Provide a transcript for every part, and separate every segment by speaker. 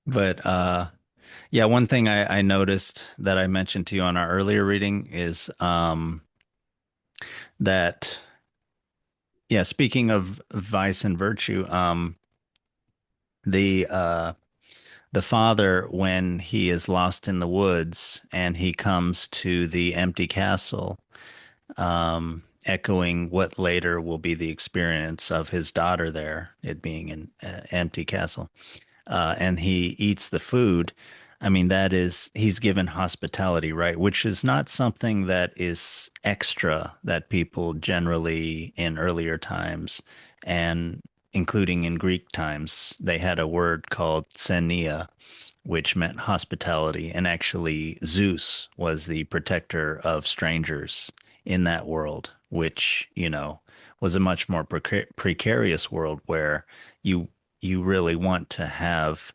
Speaker 1: But yeah, one thing I noticed that I mentioned to you on our earlier reading is that yeah, speaking of vice and virtue, the uh the father, when he is lost in the woods and he comes to the empty castle, echoing what later will be the experience of his daughter there, it being an empty castle, and he eats the food. I mean, that is, he's given hospitality, right? Which is not something that is extra that people generally in earlier times, and including in Greek times, they had a word called xenia, which meant hospitality. And actually, Zeus was the protector of strangers in that world, which, was a much more precarious world where you you really want to have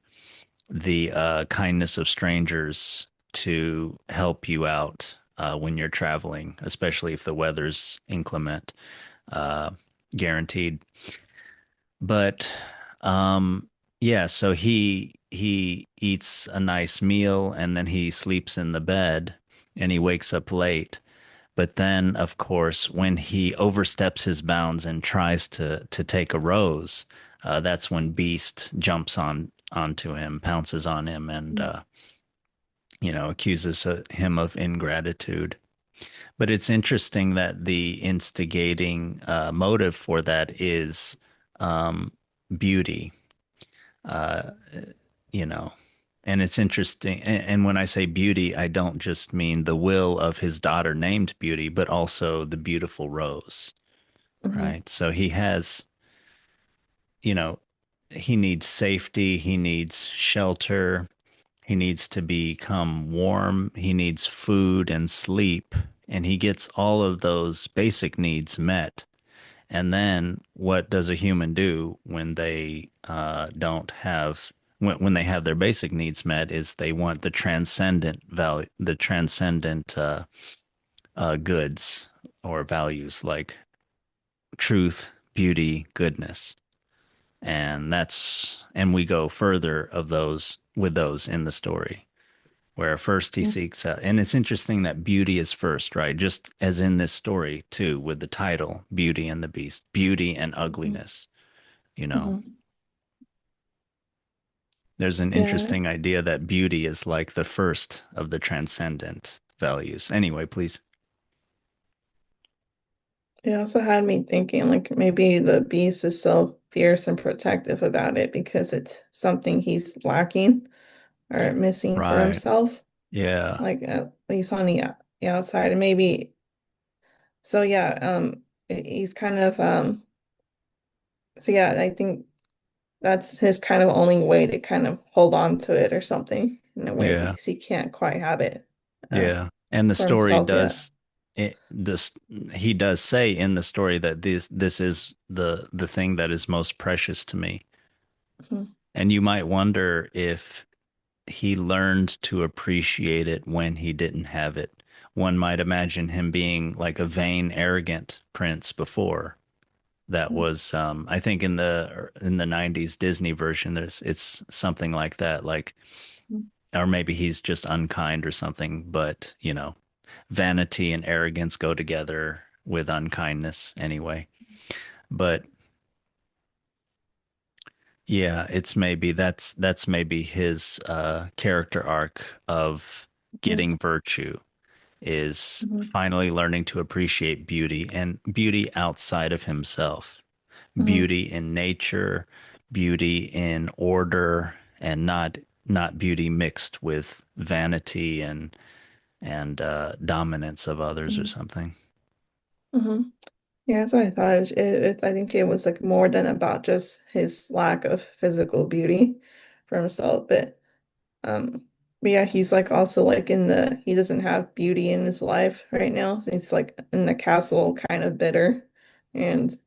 Speaker 1: the kindness of strangers to help you out when you're traveling, especially if the weather's inclement, uh, guaranteed. But yeah, so he eats a nice meal and then he sleeps in the bed and he wakes up late. But then, of course, when he oversteps his bounds and tries to take a rose, that's when Beast jumps onto him, pounces on him, and accuses him of ingratitude. But it's interesting that the instigating motive for that is um, beauty. Uh, you know, and it's interesting. And when I say beauty, I don't just mean the will of his daughter named Beauty, but also the beautiful rose,
Speaker 2: Hmm.
Speaker 1: right? So he has, you know, he needs safety, he needs shelter, he needs to become warm, he needs food and sleep, and he gets all of those basic needs met. And then what does a human do when they don't have when they have their basic needs met is they want the transcendent value, the transcendent goods or values like truth, beauty, goodness. And we go further of those with those in the story where first he seeks out, and it's interesting that beauty is first, right? Just as in this story too, with the title Beauty and the Beast, beauty and
Speaker 2: Hmm.
Speaker 1: ugliness, you know.
Speaker 2: Hmm.
Speaker 1: There's an
Speaker 2: Yeah.
Speaker 1: interesting idea that beauty is like the first of the transcendent values. Anyway, please.
Speaker 2: It also had me thinking like maybe the beast is so fierce and protective about it because it's something he's lacking or missing for
Speaker 1: Right.
Speaker 2: himself,
Speaker 1: Yeah.
Speaker 2: like at least on the outside. And maybe so yeah, he's kind of so yeah, I think that's his kind of only way to kind of hold on to it or something in a way
Speaker 1: Yeah.
Speaker 2: because he can't quite have it uh
Speaker 1: Yeah. And the
Speaker 2: for
Speaker 1: story
Speaker 2: himself yet.
Speaker 1: does this he does say in the story that this is the thing that is most precious to me.
Speaker 2: Mhm.
Speaker 1: And you might wonder if he learned to appreciate it when he didn't have it. One might imagine him being like a vain, arrogant prince before. That was, I think, in the '90s Disney version. It's something like that, like,
Speaker 2: Mhm.
Speaker 1: or maybe he's just unkind or something. But vanity and arrogance go together with unkindness anyway. But yeah, it's maybe that's maybe his character arc of
Speaker 2: Mhm.
Speaker 1: getting virtue is
Speaker 2: Mhm.
Speaker 1: finally learning to appreciate beauty and beauty outside of himself,
Speaker 2: Mhm.
Speaker 1: beauty in nature, beauty in order, and not beauty mixed with vanity and dominance of others or
Speaker 2: Mhm.
Speaker 1: something.
Speaker 2: Mhm. Yeah, that's what I thought. I think it was like more than about just his lack of physical beauty for himself, um, but yeah, he's like also like he doesn't have beauty in his life right now. So he's like in the castle, kind of bitter and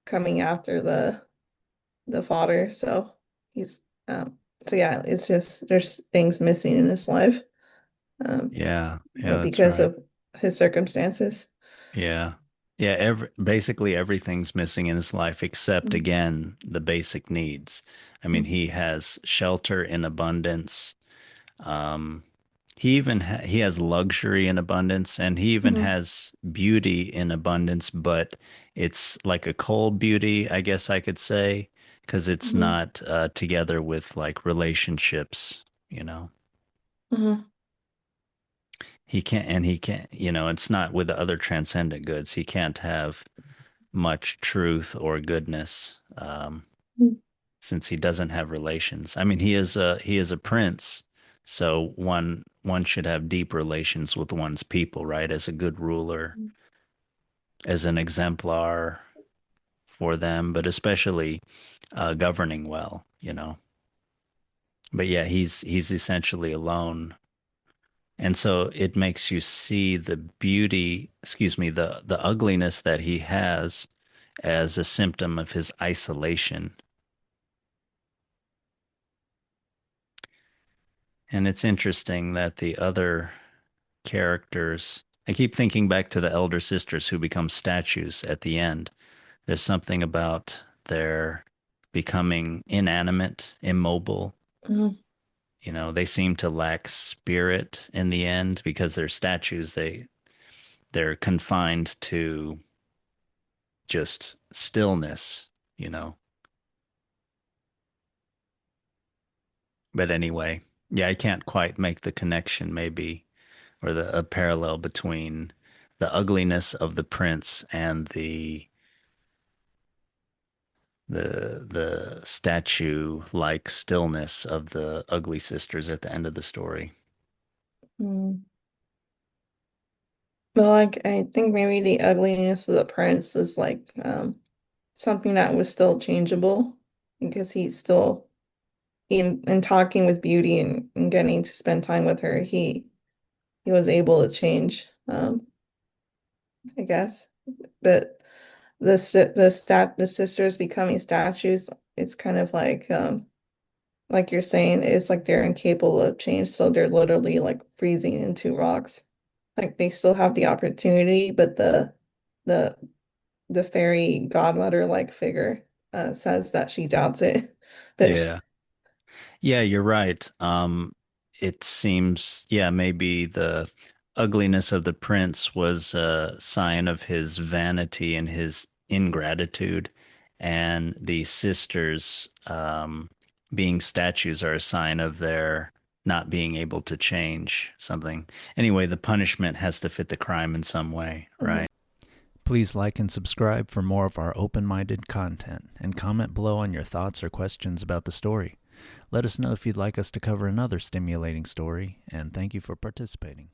Speaker 2: coming after the fodder. So he's so yeah, it's just there's things missing in his life, um,
Speaker 1: Yeah, yeah, that's
Speaker 2: because
Speaker 1: right.
Speaker 2: of his circumstances.
Speaker 1: Yeah. Yeah, basically everything's missing in his life except
Speaker 2: Mhm.
Speaker 1: again the basic needs. I mean, he has shelter in abundance. Um, he has luxury in abundance, and he even
Speaker 2: Mhm.
Speaker 1: has beauty in abundance, but it's like a cold beauty, I guess I could say, because it's
Speaker 2: Mhm.
Speaker 1: not together with like relationships, you know.
Speaker 2: Mhm.
Speaker 1: He can't, it's not with the other transcendent goods. He can't have much truth or goodness,
Speaker 2: Mhm.
Speaker 1: since he doesn't have relations. I mean, he is a prince, so one should have deep relations with one's people, right? As a good ruler, as an exemplar for them, but especially governing well, you know. But yeah, he's essentially alone. And so it makes you see the beauty, excuse me, the ugliness that he has as a symptom of his isolation. And it's interesting that the other characters, I keep thinking back to the elder sisters who become statues at the end. There's something about their becoming inanimate, immobile.
Speaker 2: Mhm.
Speaker 1: You know, they seem to lack spirit in the end because they're statues. They're confined to just stillness, you know. But anyway, yeah, I can't quite make the connection maybe or the a parallel between the ugliness of the prince and the statue like stillness of the ugly sisters at the end of the story.
Speaker 2: Mhm. But like I think maybe the ugliness of the prince is like something that was still changeable because he's still in talking with Beauty and getting to spend time with her, he was able to change, I guess. But the sisters becoming statues, it's kind of like you're saying, it's like they're incapable of change, so they're literally like freezing into rocks. Like they still have the opportunity, but the the fairy godmother like figure says that she doubts it. But
Speaker 1: Yeah. Yeah, you're right. It seems, yeah, maybe the ugliness of the prince was a sign of his vanity and his ingratitude, and the sisters, being statues are a sign of their not being able to change something. Anyway, the punishment has to fit the crime in some way,
Speaker 2: Mhm.
Speaker 1: right? Please like and subscribe for more of our open minded content and comment below on your thoughts or questions about the story. Let us know if you'd like us to cover another stimulating story, and thank you for participating.